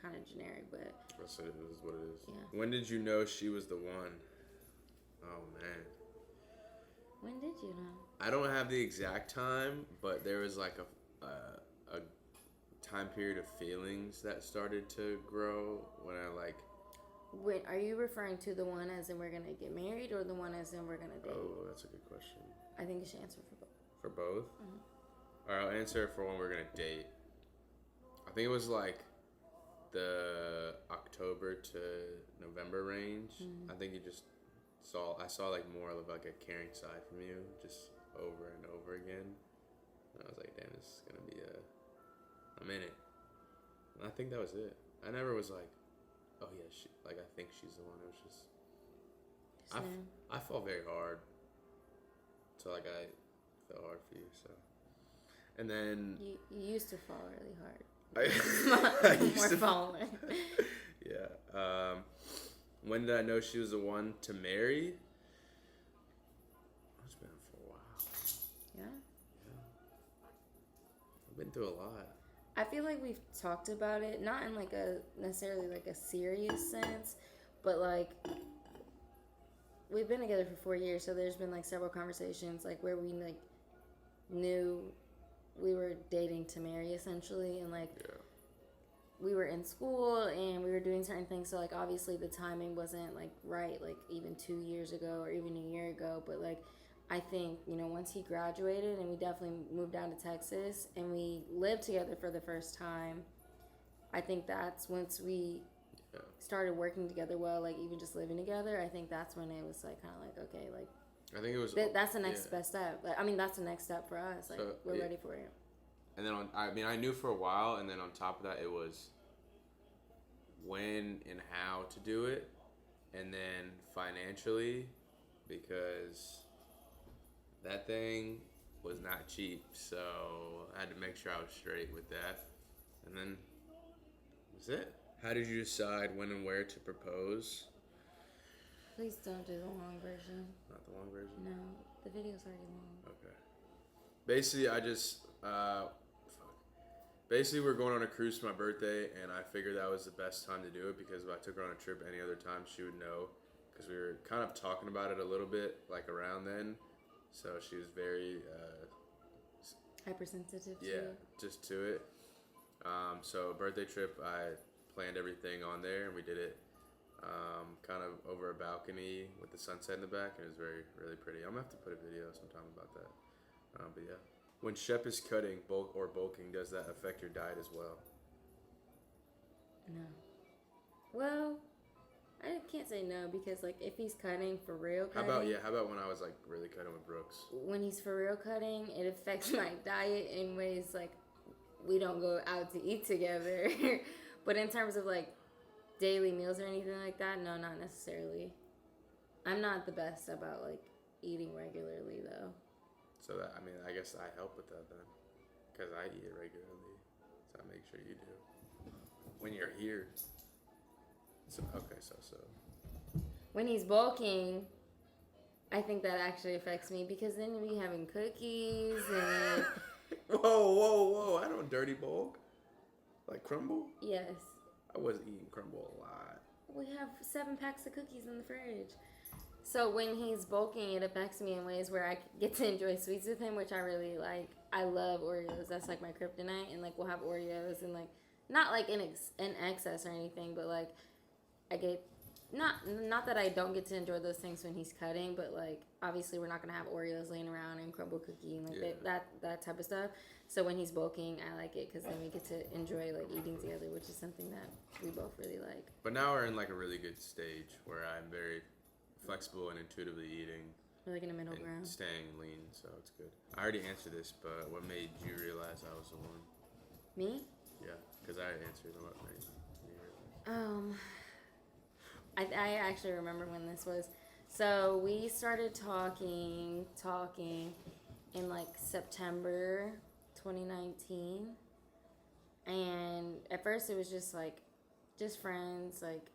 Speaker 7: kind of generic, but
Speaker 8: That's it. This is what it is.
Speaker 7: Yeah.
Speaker 8: When did you know she was the one? Oh man.
Speaker 7: when did you know?
Speaker 8: I don't have the exact time, but there was like a time period of feelings that started to grow when I like.
Speaker 7: When are you referring to the one as in we're gonna get married, or the one as in we're gonna date?
Speaker 8: Oh, that's a good question.
Speaker 7: I think you should answer for both.
Speaker 8: For both? All right, I'll answer for when we're gonna date. I think it was like the October to November range. I think you just I saw like more of like a caring side from you, just over and over again. And I was like, damn, this is gonna be I'm in it. And I think that was it. I never was like, oh yeah, I think she's the one. It was just I fall very hard. So like I fell hard for you, so. And then
Speaker 7: You used to fall really hard.
Speaker 8: I used
Speaker 7: More
Speaker 8: to
Speaker 7: falling.
Speaker 8: Yeah. When did I know she was the one to marry? It's been for a while.
Speaker 7: Yeah.
Speaker 8: I've been through a lot.
Speaker 7: I feel like we've talked about it, not in like a necessarily like a serious sense, but like we've been together for 4 years, so there's been like several conversations like where we like knew we were dating to marry essentially, and like we were in school and we were doing certain things, so like obviously the timing wasn't like right, like even 2 years ago or even a year ago, but like I think, you know, once he graduated and we definitely moved down to Texas and we lived together for the first time, I think that's once we started working together well, like even just living together, I think that's when it was like kind of like, okay, like
Speaker 8: I think it was
Speaker 7: that's the next best step. Like, I mean, that's the next step for us. Like we're ready for it.
Speaker 8: And then I knew for a while, and then on top of that, it was when and how to do it, and then financially, because that thing was not cheap, so I had to make sure I was straight with that. And then that was it. How did you decide when and where to propose?
Speaker 7: Please don't do the long version.
Speaker 8: Not the long version?
Speaker 7: No, the video's already long.
Speaker 8: Okay. Basically, I just, Basically, we're going on a cruise for my birthday, and I figured that was the best time to do it because if I took her on a trip any other time, she would know. Because we were kind of talking about it a little bit, like around then. So she was very
Speaker 7: hypersensitive to
Speaker 8: it. Just to it. So birthday trip, I planned everything on there, and we did it kind of over a balcony with the sunset in the back, and it was really pretty. I'm gonna have to put a video sometime about that. But yeah, when Shep is cutting bulking, does that affect your diet as well?
Speaker 7: No. Well, I can't say no because like if he's cutting for real cutting.
Speaker 8: How about when I was like really cutting with Brooks?
Speaker 7: When he's for real cutting, it affects my diet in ways like we don't go out to eat together. But in terms of like daily meals or anything like that, no, not necessarily. I'm not the best about like eating regularly though.
Speaker 8: So that, I mean, I guess I help with that then, because I eat it regularly, so I make sure you do. When you're here. So okay, so.
Speaker 7: When he's bulking, I think that actually affects me because then we having cookies and.
Speaker 8: Whoa! I don't dirty bulk. Like crumble?
Speaker 7: Yes.
Speaker 8: I was eating crumble a lot.
Speaker 7: We have 7 packs of cookies in the fridge. So when he's bulking, it affects me in ways where I get to enjoy sweets with him, which I really like. I love Oreos. That's like my kryptonite. And like we'll have Oreos and like not like in excess or anything, but like I get not that I don't get to enjoy those things when he's cutting, but like obviously we're not gonna have Oreos laying around and crumble cookie and like that type of stuff. So when he's bulking, I like it because then we get to enjoy like eating together, which is something that we both really like.
Speaker 8: But now we're in like a really good stage where I'm very flexible and intuitively eating.
Speaker 7: We're like in a middle
Speaker 8: and
Speaker 7: ground.
Speaker 8: staying lean, so it's good. I already answered this, but what made you realize I was the one?
Speaker 7: Me?
Speaker 8: Yeah, because I answered what made you realize.
Speaker 7: I actually remember when this was. So we started talking in like September 2019. And at first it was just friends. Like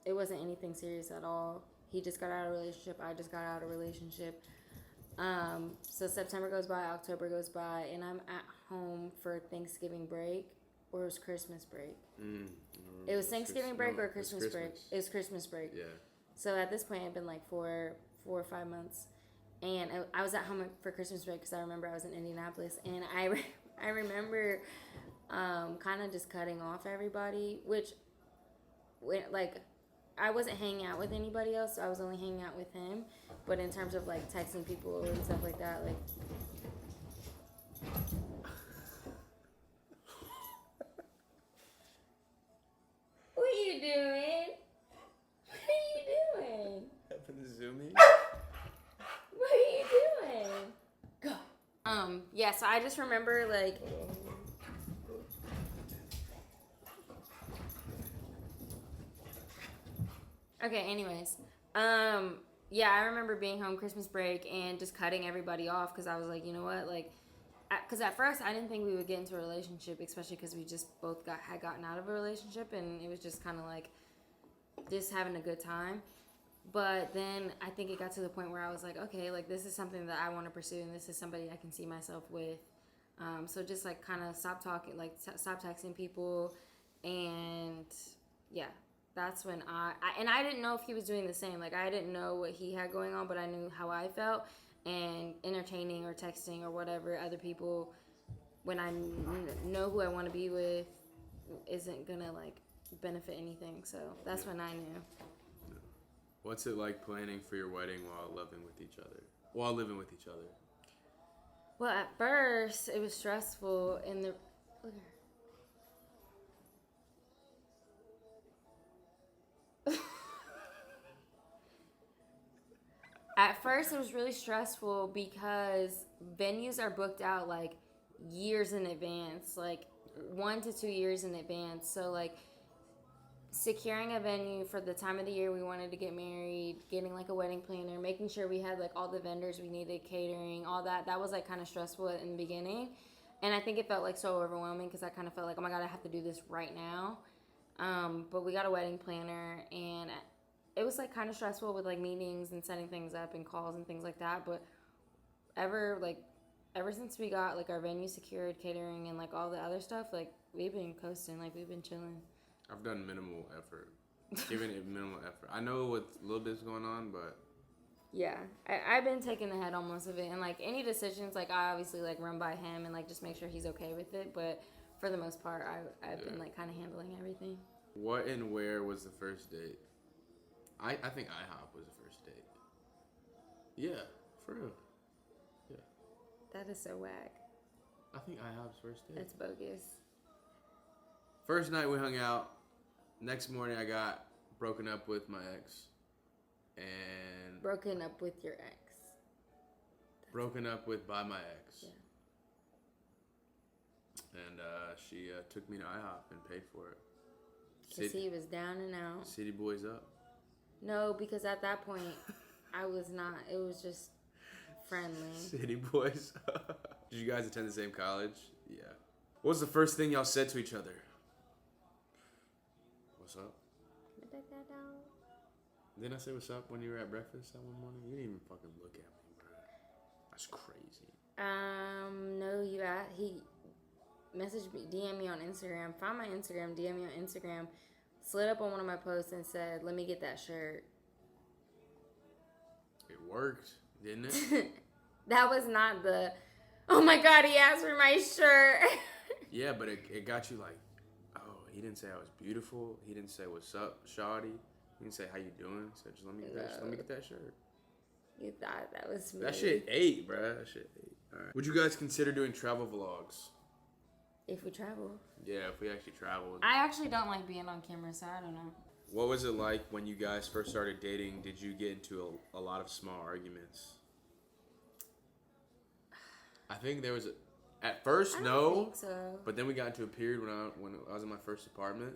Speaker 7: it wasn't anything serious at all. He just got out of a relationship. I just got out of a relationship. So September goes by, October goes by, and I'm at home for Thanksgiving break, or it was Christmas break. It was Thanksgiving break or Christmas break. It was Christmas break.
Speaker 8: Yeah.
Speaker 7: So at this point, it had been like 4 or 5 months, and I was at home for Christmas break because I remember I was in Indianapolis, and I remember kind of just cutting off everybody, which like I wasn't hanging out with anybody else, so I was only hanging out with him. But in terms of like texting people and stuff like that, like. What are you doing? What are you doing?
Speaker 8: Happened to zoom in?
Speaker 7: What are you doing? Go. Yeah, so I just remember like. Okay, anyways. Yeah, I remember being home Christmas break and just cutting everybody off because I was like, you know what, like, because at first I didn't think we would get into a relationship, especially because we just both had gotten out of a relationship, and it was just kind of like just having a good time. But then I think it got to the point where I was like, okay, like this is something that I want to pursue, and this is somebody I can see myself with. So just like kind of stop talking, like stop texting people, and yeah. That's when I didn't know if he was doing the same. Like, I didn't know what he had going on, but I knew how I felt. And entertaining or texting or whatever other people, when I know who I want to be with, isn't going to, like, benefit anything. So that's when I knew.
Speaker 8: What's it like planning for your wedding while living with each other?
Speaker 7: Well, at first, it was stressful. Look at her. At first, it was really stressful because venues are booked out like years in advance, like 1 to 2 years in advance. So, like, securing a venue for the time of the year we wanted to get married, getting like a wedding planner, making sure we had like all the vendors we needed, catering, all that. That was like kind of stressful in the beginning. And I think it felt like so overwhelming because I kind of felt like, oh my God, I have to do this right now. But we got a wedding planner, and it was like kind of stressful with like meetings and setting things up and calls and things like that. But ever since we got like our venue secured, catering, and like all the other stuff, like we've been coasting, like we've been chilling.
Speaker 8: I've done minimal effort. Given it minimal effort. I know what a little bit's going on, but
Speaker 7: yeah, I've been taking the head on most of it, and like any decisions, like I obviously like run by him and like just make sure he's okay with it. But for the most part, I've been like kind of handling everything.
Speaker 8: What and where was the first date? I think IHOP was the first date. Yeah, for real. Yeah.
Speaker 7: That is so whack.
Speaker 8: I think IHOP's first date.
Speaker 7: That's bogus.
Speaker 8: First night we hung out. Next morning I got broken up with my ex. And
Speaker 7: broken up with your ex.
Speaker 8: Broken up with by my ex.
Speaker 7: Yeah.
Speaker 8: And she took me to IHOP and paid for it.
Speaker 7: Because he was down and out.
Speaker 8: City boys up.
Speaker 7: No, because at that point, I was not. It was just friendly.
Speaker 8: City boys. Did you guys attend the same college? Yeah. What was the first thing y'all said to each other? What's up? Didn't I say what's up when you were at breakfast that one morning? You didn't even fucking look at me, bro. That's crazy.
Speaker 7: No, he messaged me, DM me on Instagram, found my Instagram, DM me on Instagram, slid up on one of my posts and said, "Let me get that shirt."
Speaker 8: It worked, didn't it?
Speaker 7: That was not the, oh my God, he asked for my shirt.
Speaker 8: Yeah, but it got you like, oh, he didn't say I was beautiful. He didn't say what's up, shawty. You can say how you doing. So just let me get that shirt.
Speaker 7: You thought that was me.
Speaker 8: That shit ate, bruh. That shit ate. All right. Would you guys consider doing travel vlogs?
Speaker 7: If we travel.
Speaker 8: Yeah, if we actually travel.
Speaker 7: I actually don't like being on camera, so I don't know.
Speaker 8: What was it like when you guys first started dating? Did you get into a lot of small arguments? I think there was at first
Speaker 7: I don't
Speaker 8: no,
Speaker 7: think so.
Speaker 8: but then we got into a period when I was in my first apartment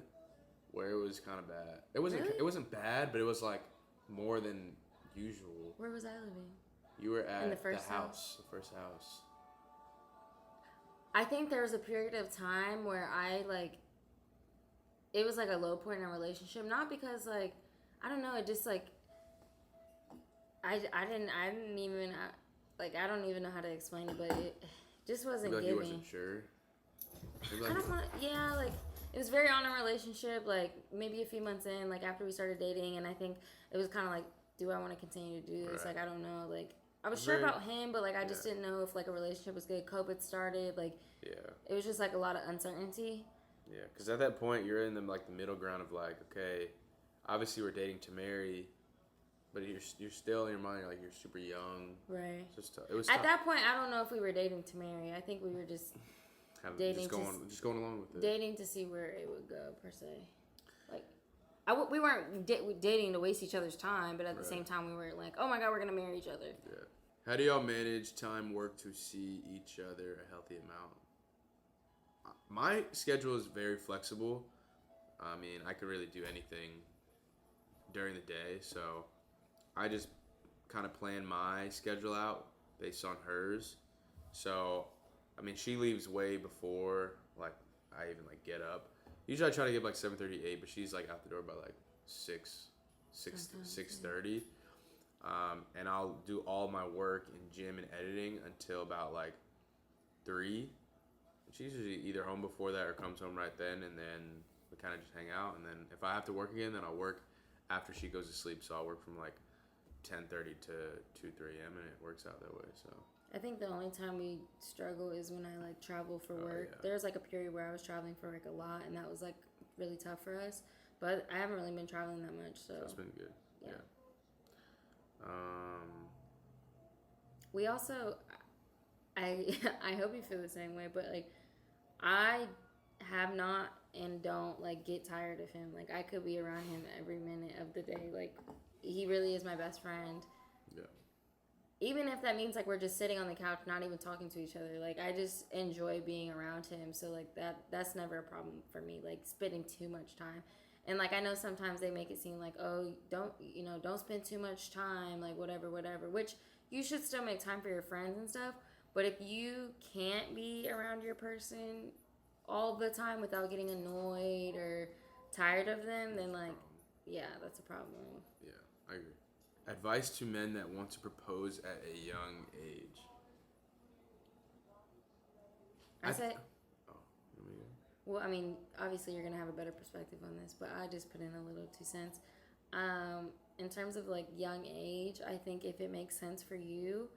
Speaker 8: where it was kind of bad. It wasn't bad, but it was like more than usual.
Speaker 7: Where was I living?
Speaker 8: You were at
Speaker 7: the first
Speaker 8: house, the first house.
Speaker 7: I think there was a period of time where it was like a low point in a relationship. Not because like, I don't know, it just like, I didn't even, like, I don't even know how to explain it, but it just wasn't
Speaker 8: Like
Speaker 7: giving.
Speaker 8: you wasn't sure.
Speaker 7: I don't want to, yeah, like, it was very on a relationship, like, maybe a few months in, like, after we started dating, and I think it was kind of like, do I want to continue to do this?
Speaker 8: Right.
Speaker 7: Like, I don't know, like, I was sure about him, but, like, I just didn't know if, like, a relationship was good. COVID started, like, it was just, like, a lot of uncertainty.
Speaker 8: Yeah, because at that point, you're in the middle ground of, like, okay, obviously we're dating to marry, but you're still in your mind, you're super young.
Speaker 7: Right.
Speaker 8: It was
Speaker 7: at that point, I don't know if we were dating to marry. I think we were just dating
Speaker 8: just going along with it.
Speaker 7: Dating to see where it would go, per se. Like, we weren't dating to waste each other's time, but at the same time, we weren't like, oh my God, we're going to marry each other.
Speaker 8: Yeah. How do y'all manage time work to see each other a healthy amount? My schedule is very flexible. I mean, I could really do anything during the day, so I just kind of plan my schedule out based on hers. So, I mean, she leaves way before, like, I even, like, get up. Usually I try to get, like, 7:30, 8, but she's, like, out the door by, like, 6:30. And I'll do all my work in gym and editing until about, like, 3. She's usually either home before that or comes home right then, and then we kind of just hang out. And then if I have to work again, then I'll work after she goes to sleep. So I'll work from, like, 10:30 to 2-3 a.m. and it works out that way. So
Speaker 7: I think the only time we struggle is when I like travel for work.
Speaker 8: Yeah.
Speaker 7: There was like a period where I was traveling for like a lot, and that was like really tough for us. But I haven't really been traveling that much, so
Speaker 8: it's been good. Yeah.
Speaker 7: We also, I hope you feel the same way, but like I have not and don't like get tired of him. Like I could be around him every minute of the day. Like he really is my best friend.
Speaker 8: Yeah.
Speaker 7: Even if that means like we're just sitting on the couch, not even talking to each other. Like I just enjoy being around him. So like that's never a problem for me. Like spending too much time. And like I know sometimes they make it seem like, oh, don't spend too much time, like whatever, which you should still make time for your friends and stuff. But if you can't be around your person all the time without getting annoyed or tired of them, then like, yeah, that's a problem.
Speaker 8: Yeah, I agree. Advice to men that want to propose at a young age.
Speaker 7: Well, I mean, obviously you're going to have a better perspective on this, but I just put in a little 2 cents. In terms of like young age, I think if it makes sense for you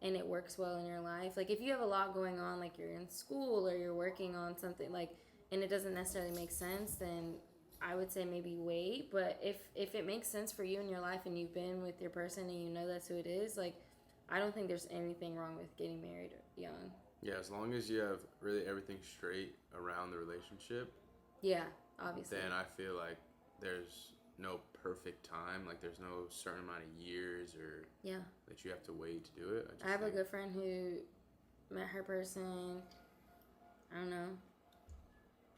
Speaker 7: and it works well in your life, like if you have a lot going on, like you're in school or you're working on something like, and it doesn't necessarily make sense, then I would say maybe wait. But if it makes sense for you in your life and you've been with your person and you know that's who it is, like I don't think there's anything wrong with getting married young.
Speaker 8: Yeah, as long as you have really everything straight around the relationship.
Speaker 7: Yeah, obviously.
Speaker 8: Then I feel like there's no perfect time. Like there's no certain amount of years or that you have to wait to do it.
Speaker 7: I have a good friend who met her person, I don't know,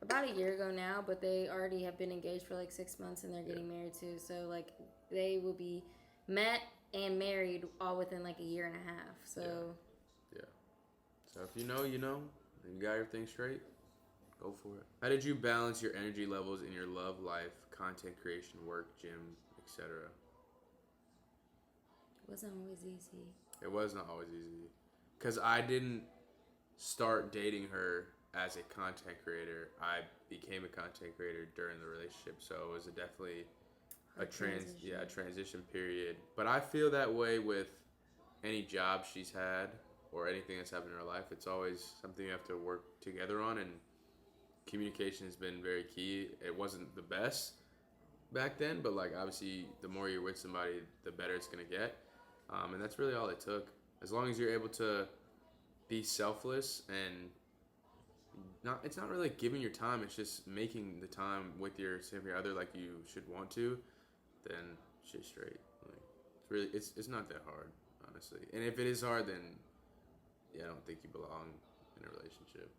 Speaker 7: about a year ago now, but they already have been engaged for like 6 months and they're getting married too. So like they will be met and married all within like a year and a half. So
Speaker 8: yeah. So if you know, and you got everything straight, go for it. How did you balance your energy levels in your love life, content creation, work, gym, etc.?
Speaker 7: It wasn't always easy.
Speaker 8: It was not always easy. Because I didn't start dating her as a content creator. I became a content creator during the relationship. So it was definitely a transition period. But I feel that way with any job she's had or anything that's happened in her life. It's always something you have to work together on, and communication has been very key. It wasn't the best, back then, but like obviously the more you're with somebody, the better it's gonna get. And that's really all it took. As long as you're able to be selfless and it's not really giving your time, it's just making the time with your significant other like you should want to, then shit's straight. Like it's not that hard, honestly. And if it is hard, then yeah, I don't think you belong in a relationship.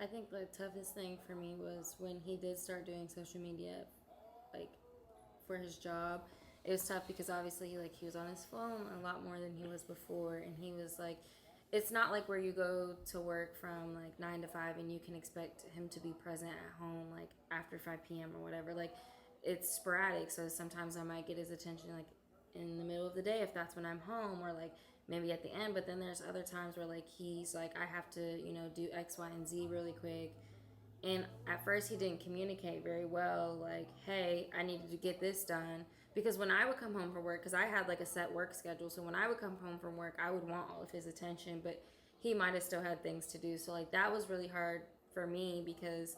Speaker 7: I think the toughest thing for me was when he did start doing social media, like for his job. It was tough because obviously he was on his phone a lot more than he was before, and he was like, it's not like where you go to work from like 9 to 5 and you can expect him to be present at home like after 5 p.m. or whatever. Like it's sporadic, so sometimes I might get his attention like in the middle of the day if that's when I'm home, or like maybe at the end. But then there's other times where like he's like, I have to, do X, Y, and Z really quick. And at first he didn't communicate very well, like, hey, I needed to get this done. Because when I would come home from work, because I had like a set work schedule, so when I would come home from work, I would want all of his attention, but he might have still had things to do. So like that was really hard for me because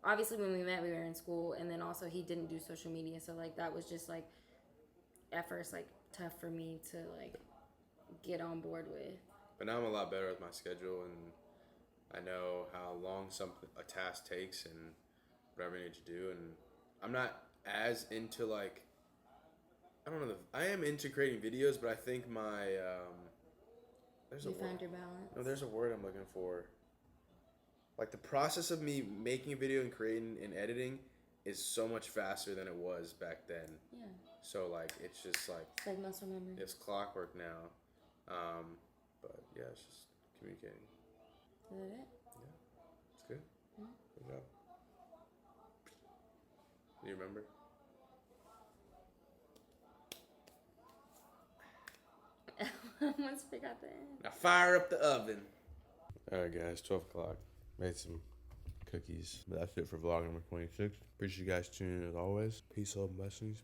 Speaker 7: obviously when we met, we were in school, and then also he didn't do social media. So like that was just like at first like tough for me to like get on board with.
Speaker 8: But now I'm a lot better with my schedule, and I know how long a task takes and whatever I need to do, and I'm not as into like, I don't know, I am into creating videos, but I think my
Speaker 7: You found your balance.
Speaker 8: No, there's a word I'm looking for. Like the process of me making a video and creating and editing is so much faster than it was back then.
Speaker 7: Yeah.
Speaker 8: So like it's just like
Speaker 7: It's like muscle memory.
Speaker 8: it's clockwork now. But yeah, it's just communicating.
Speaker 7: Is that it?
Speaker 8: Yeah, it's good.
Speaker 7: Mm-hmm.
Speaker 8: Good job. Do you remember?
Speaker 7: Once we got the end.
Speaker 8: Now fire up the oven. All right, guys, 12 o'clock. Made some cookies. But that's it for vlog number 26. Appreciate you guys tuning in as always. Peace, love, and blessings.